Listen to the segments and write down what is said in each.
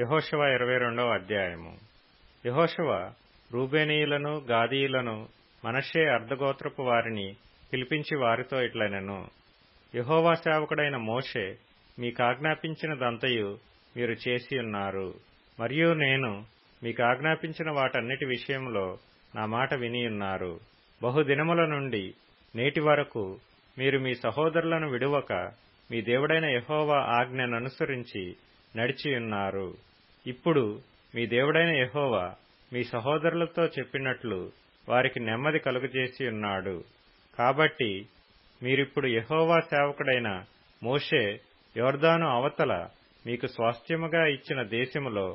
యెహోషువ 22వ అధ్యాయము. యెహోషువ రూబేనీయులను, గాదీయులను, మనష్షే అర్ధగోత్రపు వారిని పిలిపించి వారితో ఇట్లనెను. యెహోవా సేవకుడైన మోషే మీకాజ్ఞాపించినదంతయు మీరు చేసియున్నారు. మరియు నేను మీకాజ్ఞాపించిన వాటన్నిటి విషయంలో నా మాట వినియున్నారు. బహుదినముల నుండి నేటి వరకు మీరు మీ సహోదరులను విడువక మీ దేవుడైన యెహోవా ఆజ్ఞననుసరించి నడిచియున్నారు. ఇప్పుడు మీ దేవుడైన యెహోవా మీ సహోదరులతో చెప్పినట్లు వారికి నెమ్మది కలుగజేసియున్నాడు. కాబట్టి మీరిప్పుడు యెహోవా సేవకుడైన మోషే యొర్దాను అవతల మీకు స్వాస్థ్యముగా ఇచ్చిన దేశములో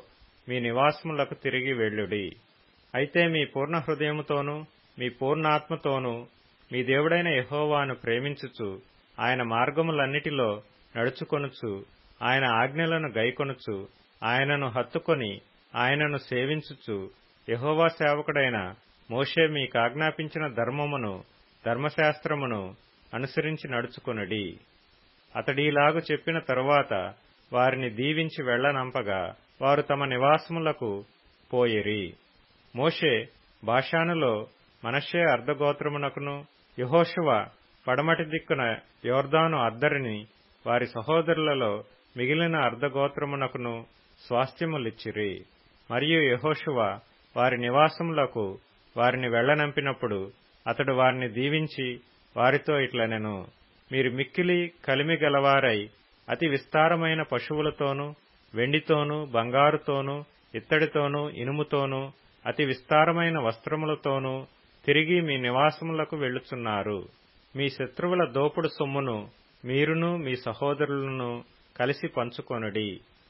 మీ నివాసములకు తిరిగి వెళ్ళుడి. అయితే మీ పూర్ణ హృదయముతోనూ మీ పూర్ణాత్మతోనూ మీ దేవుడైన యెహోవాను ప్రేమించుచు ఆయన మార్గములన్నిటిలో నడుచుకొనుచు ఆయన ఆజ్ఞలను గైకొనుచు ఆయనను హత్తుకొని ఆయనను సేవించుచు యెహోవా సేవకుడైన మోషే మీకాజ్ఞాపించిన ధర్మమును ధర్మశాస్త్రమును అనుసరించి నడుచుకొనుడి. అతడీలాగు చెప్పిన తరువాత వారిని దీవించి వెళ్లనంపగా వారు తమ నివాసములకు పోయిరి. మోషే బాషానులో మనష్షే అర్ధగోత్రమునకును, యెహోషువ పడమటి దిక్కున యొర్దాను అద్దరిని వారి సహోదరులలో మిగిలిన అర్ధగోత్రమునకును స్వాస్థ్యములిచ్చిరి. మరియు యెహోషువ వారి నివాసములకు వారిని వెళ్లనంపినప్పుడు అతడు వారిని దీవించి వారితో ఇట్లనెను. మీరు మిక్కిలి కలిమి గలవారై అతి విస్తారమైన పశువులతోనూ వెండితోనూ బంగారుతోనూ ఇత్తడితోనూ ఇనుముతోనూ అతి విస్తారమైన వస్త్రములతోనూ తిరిగి మీ నివాసములకు వెళ్ళుచున్నారు. మీ శత్రువుల దోపుడు సొమ్మును మీరును మీ సహోదరులను కలిసి పంచుకొనుడి.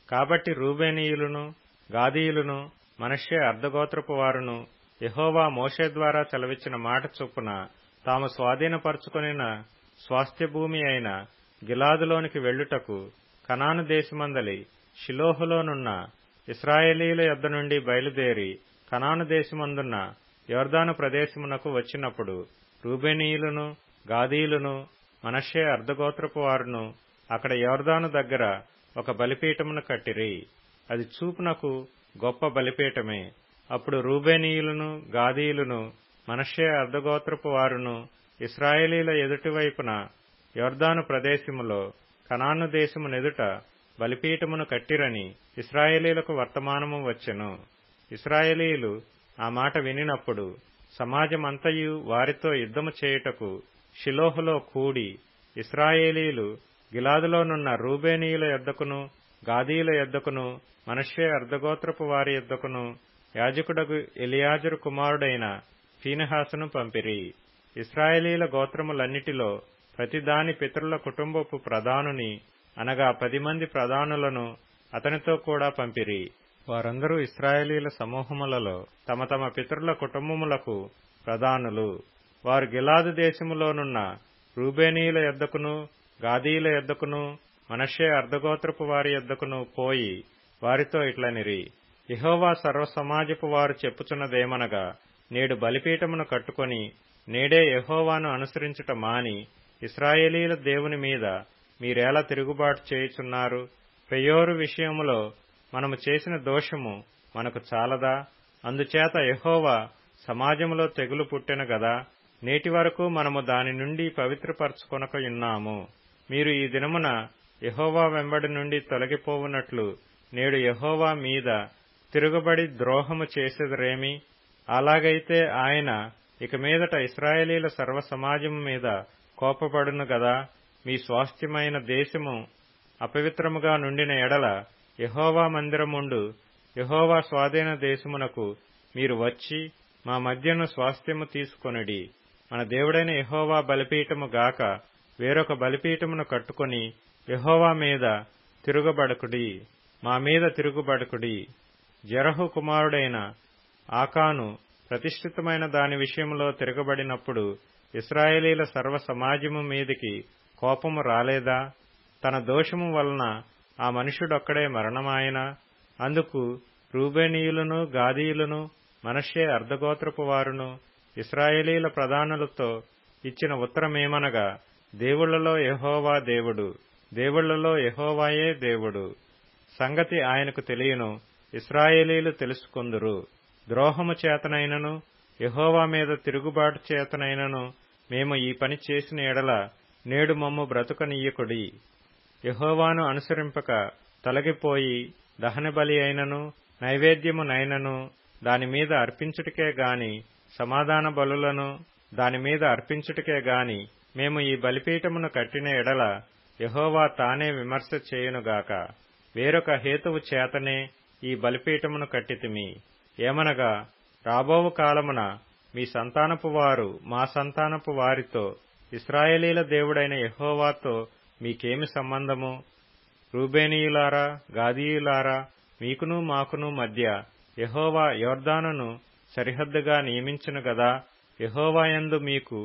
కాబట్టి రూబేనీయులను, గాదీయులను, మనష్షే అర్ధగోత్రపు వారును యెహోవా మోషే ద్వారా సెలవిచ్చిన మాట చొప్పున తాము స్వాధీనపరచుకొనిన స్వాస్థ్యభూమి అయిన గిలాదులోనికి వెళ్ళుటకు కనాను దేశమందలి షిలోహులోనున్న ఇశ్రాయేలీయుల యొద్ద నుండి బయలుదేరి కనాను దేశమందున్న యొర్దాను ప్రదేశమునకు వచ్చినప్పుడు రూబేనీయులను, గాదీయులను, మనష్షే అర్ధగోత్రపు వారును అక్కడ యొర్దాను దగ్గర ఒక బలిపీఠమును కట్టిరి. అది చూపునకు గొప్ప బలిపీఠమే. అప్పుడు రూబేనీయులను, గాదీయులను, మనష్షే అర్ధగోత్రపు వారును ఇశ్రాయేలీయుల ఎదుటివైపున యొర్దాను ప్రదేశములో కనాను దేశమునెదుట బలిపీఠమును కట్టిరని ఇశ్రాయేలీయులకు వర్తమానము వచ్చెను. ఇశ్రాయేలీయులు ఆ మాట వినినప్పుడు సమాజమంతయు వారితో యుద్ధము చేయుటకు షిలోహులో కూడి ఇశ్రాయేలీయులు గిలాదులోనున్న రూబేనీయుల యొద్దకును, గాదీయుల యొద్దకును, మనష్షే అర్ధగోత్రపు వారి యొద్దకును యాజకుడగు ఎలియాజరు కుమారుడైన ఫీనెహాసును పంపిరి. ఇశ్రాయేలీయుల గోత్రములన్నిటిలో ప్రతిదాని పితరుల కుటుంబపు ప్రధానుని అనగా 10 మంది ప్రధానులను అతనితో కూడా పంపిరి. వారందరూ ఇశ్రాయేలీయుల సమూహములలో తమ తమ పితరుల కుటుంబములకు ప్రధానులు. వారు గిలాదు దేశములోనున్న రూబేనీయుల యొద్దకును, గాదీయుల యొద్దకును, మనష్షే అర్ధగోత్రపు వారి యొద్దకును పోయి వారితో ఇట్లనిరి. యెహోవా సర్వసమాజపు వారు చెప్పుచున్నదేమనగా, నేడు బలిపీఠమును కట్టుకొని నేడే యెహోవాను అనుసరించుట మాని ఇశ్రాయేలీయుల దేవుని మీద మీరేలా తిరుగుబాటు చేయుచున్నారు? పెయోరు విషయములో మనము చేసిన దోషము మనకు చాలదా? అందుచేత యెహోవా సమాజములో తెగులు పుట్టెను గదా. నేటి వరకు మనము దాని నుండి పవిత్రపరచుకొనకయున్నాము. మీరు ఈ దినమున యెహోవా వెంబడి నుండి తొలగిపోవునట్లు నేడు యెహోవా మీద తిరుగుబడి ద్రోహము చేసెదరేమి? అలాగైతే ఆయన ఇక మీదట ఇశ్రాయేలీయుల సర్వసమాజము మీద కోపపడును గదా. మీ స్వాస్థ్యమైన దేశము అపవిత్రముగా నుండిన ఎడల యెహోవా మందిరముండు యెహోవా స్వాధీన దేశమునకు మీరు వచ్చి మా మధ్యను స్వాస్థ్యము తీసుకొనుడి. మన దేవుడైన యెహోవా బలిపీఠము గాక వేరొక బలిపీఠమును కట్టుకొని యెహోవా మీద తిరుగుబడకుడి, మా మీద తిరుగుబడకుడి. జెరహు కుమారుడైన ఆకాను ప్రతిష్ఠితమైన దాని విషయంలో తిరగబడినప్పుడు ఇశ్రాయేలీయుల సర్వసమాజము మీదికి కోపము రాలేదా? తన దోషము వలన ఆ మనుష్యుడొక్కడే మరణమాయనా? అందుకు రూబేనీయులను, గాదీయులను, మనష్షే అర్ధగోత్రపు వారును ఇశ్రాయేలీయుల ప్రధానులతో ఇచ్చిన ఉత్తరమేమనగా, దేవుళ్లలో యెహోవా దేవుడు, దేవుళ్లలో యెహోవాయే దేవుడు. సంగతి ఆయనకు తెలియను, ఇశ్రాయేలీలు తెలుసుకొందురు. ద్రోహము చేతనైనను యెహోవా మీద తిరుగుబాటు చేతనైనను మేము ఈ పని చేసిన ఎడల నేడు మమ్ము బ్రతుకనీయకుడి. యెహోవాను అనుసరింపక తొలగిపోయి దహనబలి అయినను నైవేద్యమునైనను దానిమీద అర్పించుటకే గాని సమాధాన బలులను దానిమీద అర్పించుటకే గాని మేము ఈ బలిపీఠమును కట్టిన ఎడల యెహోవా తానే విమర్శ చేయునుగాక. వేరొక హేతువు చేతనే ఈ బలిపీఠమును కట్టితిమి. ఏమనగా రాబోవు కాలమున మీ సంతానపు వారు మా సంతానపు వారితో ఇశ్రాయేలీల దేవుడైన యెహోవాతో మీకేమి సంబంధము? రూబేనీయులారా, గాదీయులారా, మీకును మాకును మధ్య యెహోవా యొర్దానును సరిహద్దుగా నియమించును గదా. యెహోవాయందు మీకు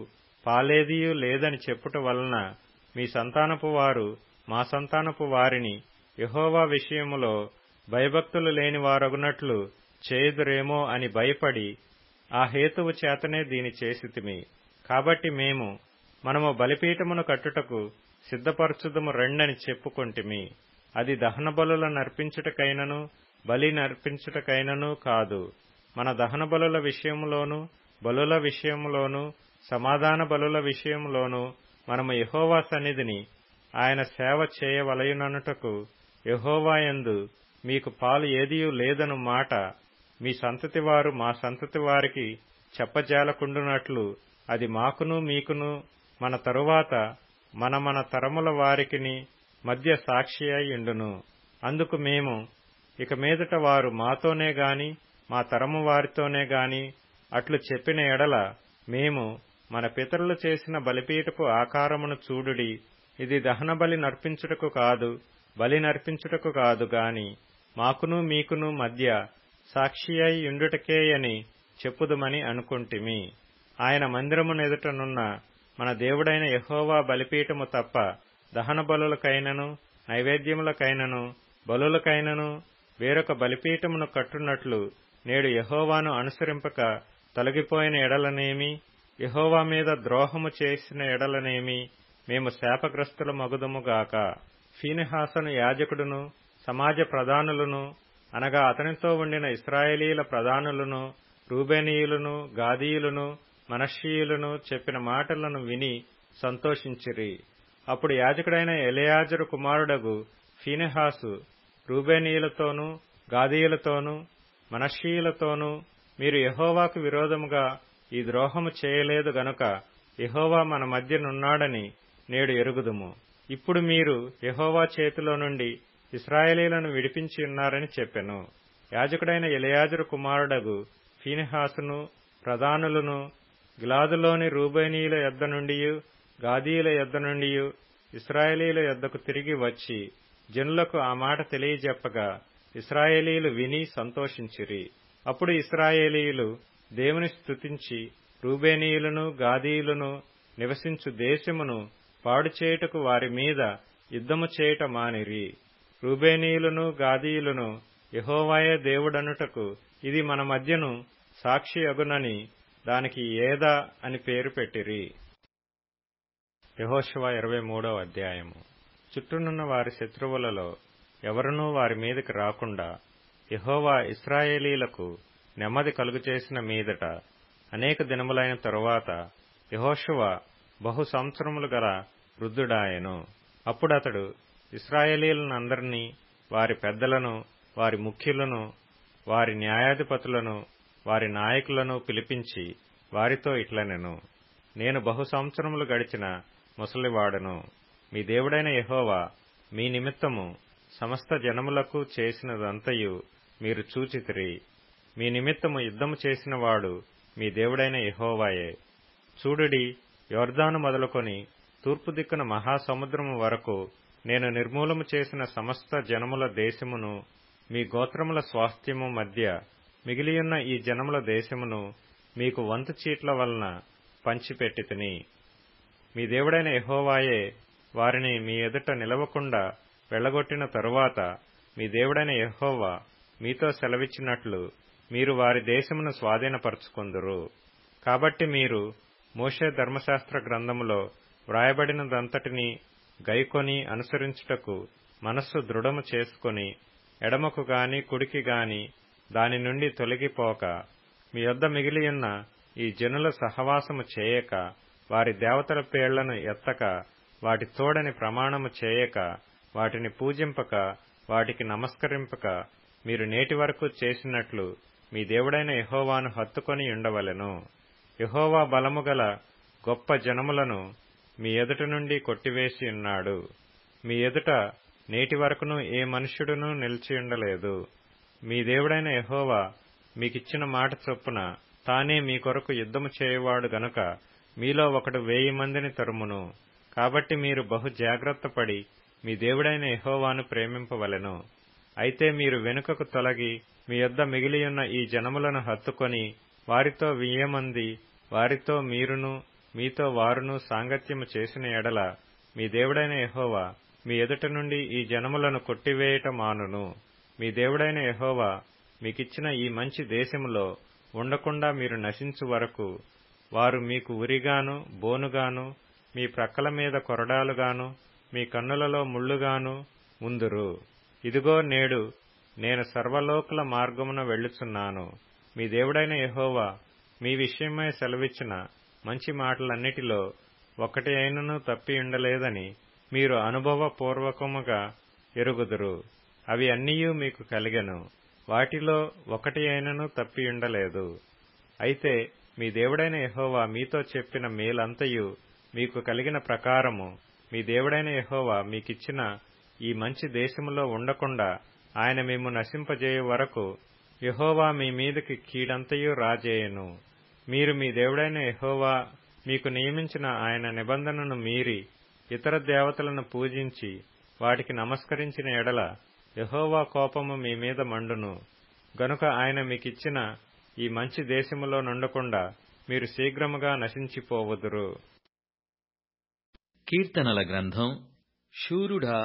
పాలేదియు లేదని చెప్పుట వలన మీ సంతానపు వారు మా సంతానపు వారిని యెహోవా విషయములో భయభక్తులు లేని వారగునట్లు చేయుదురేమో అని భయపడి ఆ హేతువు చేతనే దీని చేసితిమి. కాబట్టి మనము బలిపీఠమును కట్టుటకు సిద్ధపరచుదము రెండని చెప్పుకొంటిమి. అది దహన బలుల నర్పించుటకైనను బలి నర్పించుటకైనను కాదు. మన దహన బలుల విషయములోను బలుల విషయములోను సమాధాన బలుల విషయములోను మనము యెహోవా సన్నిధిని ఆయన సేవ చేయవలయుననుటకు యెహోవాయందు మీకు పాలు ఏదియూ లేదను మాట మీ సంతతి వారు మా సంతతి వారికి చెప్పజాలకుండునట్లు అది మాకును మీకును మన తరువాత మన తరముల వారికిని మధ్య సాక్షి అయి ఉండును. అందుకు ఇక మీదట వారు మాతోనే గాని మా తరము వారితోనే గాని అట్లు చెప్పిన ఎడల మన పితరులు చేసిన బలిపీఠపు ఆకారమును చూడుడి, ఇది దహన బలి నర్పించుటకు కాదు, బలి నర్పించుటకు కాదు గాని మాకును మీకును మధ్య సాక్షి అయి ఉండుటకేయని చెప్పుదుమని అనుకుంటిమి. ఆయన మందిరమునెదుటనున్న మన దేవుడైన యెహోవా బలిపీఠము తప్ప దహన బలులకైనను నైవేద్యములకైనను బలులకైనను వేరొక బలిపీఠమును కట్టునట్లు నేడు యెహోవాను అనుసరింపక తొలగిపోయిన ఎడలనేమి, యెహోవా మీద ద్రోహము చేసిన ఎడలనేమి మేము శాపగ్రస్తులమగుదుముగాక. ఫీనెహాసును యాజకుడును సమాజ ప్రధానులను అనగా అతనితో ఉండిన ఇశ్రాయేలీల ప్రధానులను రూబేనీయులను గాదీయులను మనష్షీయులను చెప్పిన మాటలను విని సంతోషించిరి. అప్పుడు యాజకుడైన ఎలెయాజరు కుమారుడగు ఫీనెహాసు రూబేనీయులతోనూ గాదీయులతోనూ మనష్షీయులతోనూ మీరు యెహోవాకు విరోధముగా ఈ ద్రోహము చేయలేదు గనుక యెహోవా మన మధ్యనున్నాడని నేడు ఎరుగుదుము. ఇప్పుడు మీరు యెహోవా చేతిలో నుండి ఇశ్రాయేలీలను విడిపించి ఉన్నారని చెప్పెను. యాజకుడైన ఎలెయాజరు కుమారుడగు ఫీనెహాసును ప్రధానులను గిలాదులోని రూబేనీయుల యొద్ద నుండియు గాదీయుల యొద్ద నుండియు ఇశ్రాయేలీల యొద్దకు తిరిగి వచ్చి జనులకు ఆ మాట తెలియజెప్పగా ఇశ్రాయేలీలు విని సంతోషించిరి. అప్పుడు ఇశ్రాయేలీయులు దేవుని స్తుతించి రూబేనీయులను గాదీయులను నివసించు దేశమును పాడుచేయుటకు వారి మీద యుద్ధము చేయుట మానిరి. రూబేనీయులను గాదీయులను యెహోవాయే దేవుడనుటకు ఇది మన మధ్యను సాక్షి అగునని దానికి ఏదా అని పేరు పెట్టిరి. యెహోషువ 23వ అధ్యాయము. చుట్టూనున్న వారి శత్రువులలో ఎవరునూ వారి మీదకి రాకుండా యెహోవా ఇశ్రాయేలీలకు నెమ్మది కలుగచేసిన మీదట అనేక దినములైన తరువాత యెహోషువ బహు సంవత్సరములు గల వృద్ధుడాయెను. అప్పుడతడు ఇశ్రాయేలీలందరినీ వారి పెద్దలను వారి ముఖ్యులను వారి న్యాయాధిపతులను వారి నాయకులను పిలిపించి వారితో ఇట్లనెను, నేను బహు సంవత్సరములు గడిచిన ముసలివాడను. మీ దేవుడైన యెహోవా మీ నిమిత్తము సమస్త జనములకు చేసినదంతయు మీరు చూచితిరి. మీ నిమిత్తము యుద్ధము చేసినవాడు మీ దేవుడైన యెహోవాయే. చూడుడి, యొర్దాను మొదలుకొని తూర్పు దిక్కున మహాసముద్రము వరకు నేను నిర్మూలము చేసిన సమస్త జనముల దేశమును మీ గోత్రముల స్వాస్థ్యము మధ్య మిగిలియున్న ఈ జనముల దేశమును మీకు వంతు చీట్ల వలన పంచిపెట్టితిని. మీ దేవుడైన యెహోవాయే వారిని మీ ఎదుట నిలవకుండా వెళ్లగొట్టిన తరువాత మీ దేవుడైన యెహోవా మీతో సెలవిచ్చినట్లు మీరు వారి దేశమును స్వాధీనపరచుకొందురు. కాబట్టి మీరు మోషే ధర్మశాస్త్ర గ్రంథములో వ్రాయబడినదంతటినీ గైకొని అనుసరించుటకు మనస్సు దృఢము చేసుకొని ఎడమకు గాని కుడికి గాని దాని నుండి తొలగిపోక మీ యొద్ద మిగిలియున్న ఈ జనుల సహవాసము చేయక వారి దేవతల పేర్లను ఎత్తక వాటి తోడని ప్రమాణము చేయక వాటిని పూజింపక వాటికి నమస్కరింపక మీరు నేటి వరకు చేసినట్లు మీ దేవుడైన యెహోవాను హత్తుకొని ఉండవలెను. యెహోవా బలముగల గొప్ప జనములను మీ ఎదుట నుండి కొట్టివేసి ఉన్నాడు. మీ ఎదుట నేటి వరకును ఏ మనుష్యుడునూ నిలిచియుండలేదు. మీ దేవుడైన యెహోవా మీకిచ్చిన మాట చొప్పున తానే మీ కొరకు యుద్ధము చేయువాడు గనుక మీలో ఒకడు 1000 మందిని తరుమును. కాబట్టి మీరు బహు జాగ్రత్తపడి మీ దేవుడైన యెహోవాను ప్రేమింపవలెను. అయితే మీరు వెనుకకు తొలగి మీ యొద్ద మిగిలియున్న ఈ జనములను హత్తుకొని వారితో 1000 మంది వారితో మీరును మీతో వారును సాంగత్యము చేసిన ఎడల మీ దేవుడైన యెహోవా మీ ఎదుట నుండి ఈ జనములను కొట్టివేయట మానును. మీ దేవుడైన యెహోవా మీకిచ్చిన ఈ మంచి దేశములో ఉండకుండా మీరు నశించు వరకు వారు మీకు ఉరిగాను బోనుగాను మీ ప్రక్కల మీద కొరడాలుగాను మీ కన్నులలో ముళ్లుగాను ఉందురు. ఇదిగో నేడు నేను సర్వలోకుల మార్గమున వెళ్ళుచున్నాను. మీ దేవుడైన యెహోవా మీ విషయమై సెలవిచ్చిన మంచి మాటలన్నిటిలో ఒకటి అయినను తప్పియుండలేదని మీరు అనుభవపూర్వకముగా ఎరుగుదురు. అవి అన్నియూ మీకు కలిగెను, వాటిలో ఒకటి అయినను తప్పియుండలేదు. అయితే మీ దేవుడైన యెహోవా మీతో చెప్పిన మేలంతయు మీకు కలిగిన ప్రకారము మీ దేవుడైన యెహోవా మీకిచ్చిన ఈ మంచి దేశములో ఉండకుండా ఆయన మిమ్ము నశింపజేయు వరకు యెహోవా మీ మీదికి కీడంతయు రాజేయును. మీరు మీ దేవుడైన యెహోవా మీకు నియమించిన ఆయన నిబంధనను మీరి ఇతర దేవతలను పూజించి వాటికి నమస్కరించిన ఎడల యెహోవా కోపము మీ మీద మండును. గనుక ఆయన మీకిచ్చిన ఈ మంచి దేశములో నుండకుండా మీరు శీఘ్రముగా నశించిపోవుదురు. కీర్తనల గ్రంథం. శూరుడా,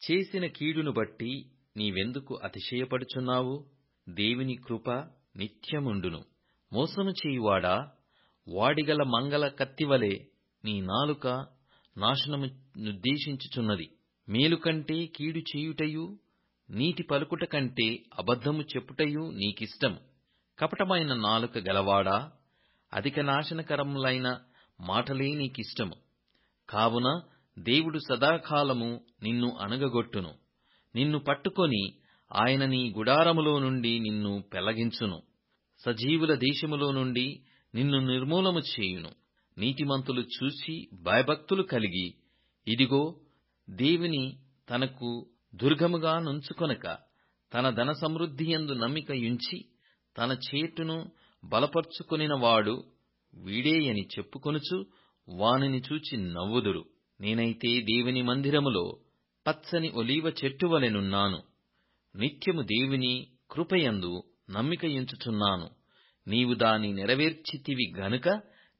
చేసిన కీడును బట్టి నీవెందుకు అతిశయపడుచున్నావు? దేవుని కృప నిత్యముండును. మోసము చేయువాడా, వాడిగల మంగళ కత్తివలే నీ నాలుక నాశనము నుద్దేశించుచున్నది. మేలు కంటే కీడు చేయుటయు, నీతి పలుకుట కంటే అబద్ధము చెప్పుటయు నీకిష్టము. కపటమైన నాలుక గలవాడా, అధిక నాశనకరములైన మాటలే నీకిష్టము. కావున దేవుడు సదాకాలము నిన్ను అణగగొట్టును. నిన్ను పట్టుకొని ఆయన నీ గుడారములో నుండి నిన్ను పెళ్లగించును. సజీవుల దేశములో నుండి నిన్ను నిర్మూలము చేయును. నీతిమంతులు చూసి భయభక్తులు కలిగి, ఇదిగో దేవుని తనకు దుర్గముగా నుంచుకొనక, తన ధన సమృద్ధియందు నమ్మికయుంచి తన చేటును బలపర్చుకొనినవాడు వీడేయని చెప్పుకొనుచు వానిని చూచి నవ్వుదురు. నేనైతే దేవుని మందిరములో పచ్చని ఒలీవ చెట్టువలెనున్నాను. నిత్యము దేవుని కృపయందు నమ్మికయుంచుచున్నాను. నీవు దాని నెరవేర్చితివి గనుక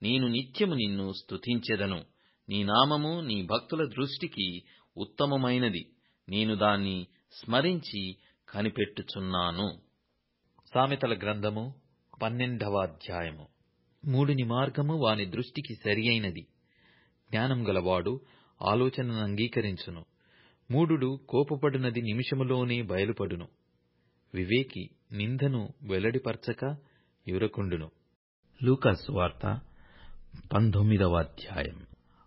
నేను నిత్యము నిన్ను స్తుతించెదను. నీ నామము నీ భక్తుల దృష్టికి ఉత్తమమైనది. నేను దాన్ని స్మరించి కనిపెట్టుచున్నాను. సామెతల గ్రంథము 12వ అధ్యాయము. మూడుని మార్గము వాని దృష్టికి సరియైనది. జ్ఞానం గలవాడు ఆలోచనను అంగీకరించును. మూఢుడు కోపపడినది నిమిషములోనే బయలుపడును. వివేకి నిందను వెల్లడిపరచక యురకుండును. లూకా సువార్త 19వ అధ్యాయం.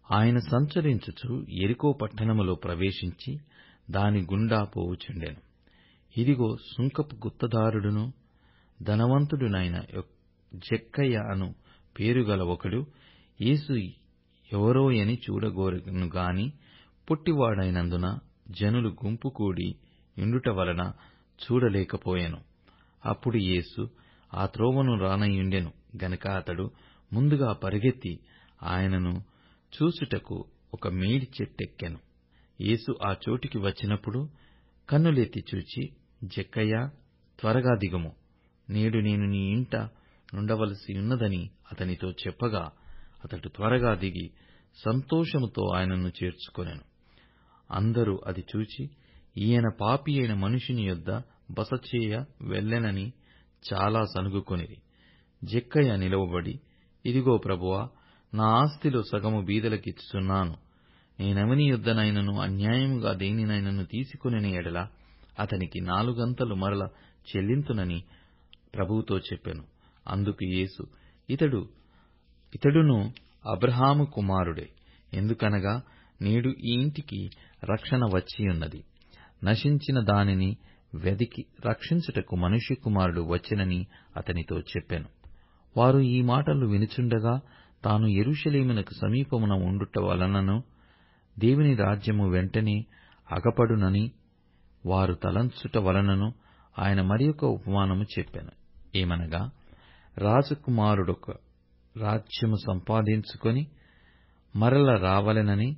ఆయన సంచరించుచు యెరికో పట్టణములో ప్రవేశించి దాని గుండా పోవుచుండెను. ఇదిగో సుంకపు గుత్తదారుడును ధనవంతుడునైన జక్కయ్య అను పేరుగల ఒకడు యేసు ఎవరోయని చూడగోరెను గాని పొట్టివాడైనందున జనులు గుంపు కూడి యుండుట వలన చూడలేకపోయెను. అప్పుడు యేసు ఆ త్రోవను రానయ్యుండెను గనుక అతడు ముందుగా పరుగెత్తి ఆయనను చూచుటకు ఒక మేడి చెట్టెక్కెను. యేసు ఆ చోటికి వచ్చినప్పుడు కన్నులెత్తి చూచి, జక్కయ్యా, త్వరగా దిగుము, నేడు నేను నీ ఇంట నుండవలసి ఉన్నదని అతనితో చెప్పగా అతడు త్వరగా దిగి సంతోషముతో ఆయనను చేర్చుకొనెను. అందరూ అది చూచి, ఈయన పాపి అయిన మనుషుని యొద్ద బసచేయ వెళ్ళెనని చాలా సనుగుకొనిరి. జక్కయ్య నిలవబడి, ఇదిగో ప్రభువా, నా ఆస్తిలో సగము బీదలకిచ్చుచున్నాను. నేనెవని యొద్దనైనను అన్యాయముగా దేనినైనను తీసుకొనిన ఎడల అతనికి 4 మరల చెల్లింతునని ప్రభువుతో చెప్పెను. అందుకు యేసు, ఇతడును అబ్రహాము కుమారుడే. ఎందుకనగా నేడు ఈ ఇంటికి రక్షణ వచ్చియున్నది. నశించిన దానిని వెదికి రక్షించుటకు మనుష్య కుమారుడు వచ్చెనని అతనితో చెప్పెను. వారు ఈ మాటలు వినుచుండగా తాను యెరూషలేమునకు సమీపమున ఉండుట వలనను దేవుని రాజ్యము వెంటనే అగపడునని వారు తలంచుట వలనను ఆయన మరియొక ఉపమానము చెప్పెను. ఏమనగా, రాజకుమారుడొక రాజ్యము సంపాదించుకొని మరల రావలెనని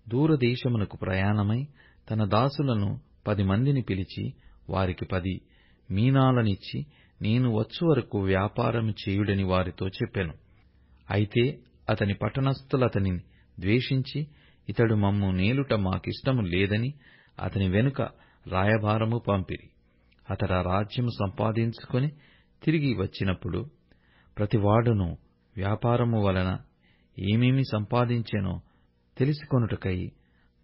దూరదేశమునకు ప్రయాణమై తన దాసులను 10 మందిని పిలిచి వారికి 10 మీనాలనిచ్చి నేను వచ్చు వరకు వ్యాపారము చేయుడని వారితో చెప్పెను. అయితే అతని పట్టణస్థులతని ద్వేషించి ఇతడు మమ్ము నేలుట మాకిష్టము లేదని అతని వెనుక రాయబారము పంపిరి. అతడా రాజ్యము సంపాదించుకొని తిరిగి వచ్చినప్పుడు ప్రతివాడును వ్యాపారము వలన ఏమేమి సంపాదించెనో తెలుసుకొనుటకై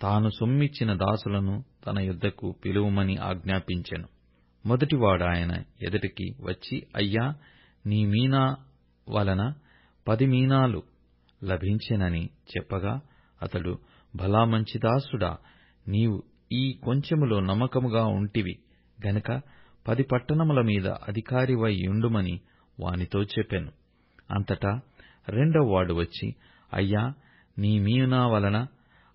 తాను సొమ్మిచ్చిన దాసులను తన యొద్దకు పిలువమని ఆజ్ఞాపించెను. మొదటివాడాయన ఎదుటికి వచ్చి, అయ్యా, నీ మీనా వలన 10 మీనాలు లభించెనని చెప్పగా అతడు, భలా మంచి దాసుడా, నీవు ఈ కొంచెములో నమ్మకముగా ఉంటివి గనుక 10 పట్టణముల మీద అధికారివై యుండుమని వానితో చెప్పెను. అంతటా రెండవవాడు వచ్చి, అయ్యా, నీ మీనా వలన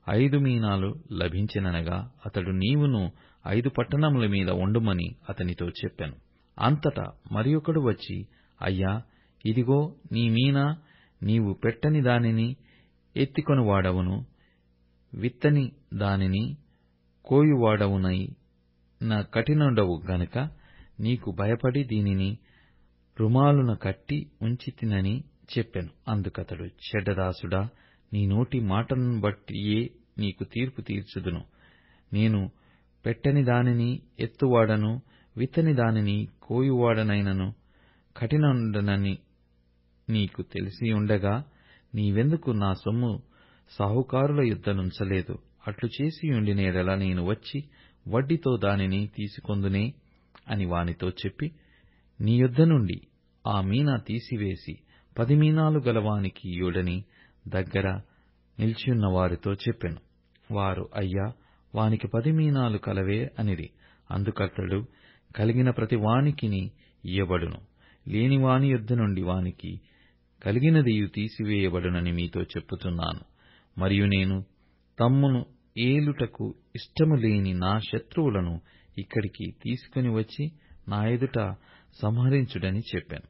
5 మీనాలు లభించెననగా అతడు, నీవును 5 పట్టణముల మీద ఉండుమని అతనితో చెప్పెను. అంతటా మరియొకడు వచ్చి, అయ్యా, ఇదిగో నీ మీనా, నీవు పెట్టని దానిని ఎత్తికొనువాడవును, విత్తని దానిని కోయువాడవునై నా కఠినుడవు గనుక నీకు భయపడి దీనిని రుమాలున కట్టి ఉంచితినని చెప్పెను. అందుకతడు, చెడ్డదాసుడా, నీ నోటి మాటలను బట్టియే నీకు తీర్పు తీర్చుదును. నేను పెట్టని దానిని ఎత్తువాడను, విత్తని దానిని కోయువాడనైనను కఠినుడనని నీకు తెలిసియుండగా నీవెందుకు నా సొమ్ము సాహుకారుల యొద్ద నుంచలేదు? అట్లు చేసియుండిన యెడల నేను వచ్చి వడ్డీతో దానిని తీసుకొందునే అని వానితో చెప్పి, నీ యొద్ద నుండి ఆ మీనా తీసివేసి 10 మీనాలు గలవానికి ఇయ్యుడని దగ్గర నిలిచియున్న వారితో చెప్పెను. వారు, అయ్యా, వానికి 10 మీనాలు కలవే అనిరి. అందుకతడు, కలిగిన ప్రతి వానికిని ఇయ్యబడును, లేనివాని యొద్ద నుండి వానికి కలిగినదియు తీసివేయబడునని మీతో చెప్పుచున్నాను. మరియు నేను తమ్మును ఏలుటకు ఇష్టము లేని నా శత్రువులను ఇక్కడికి తీసుకుని వచ్చి నా ఎదుట సంహరించుడని చెప్పాను.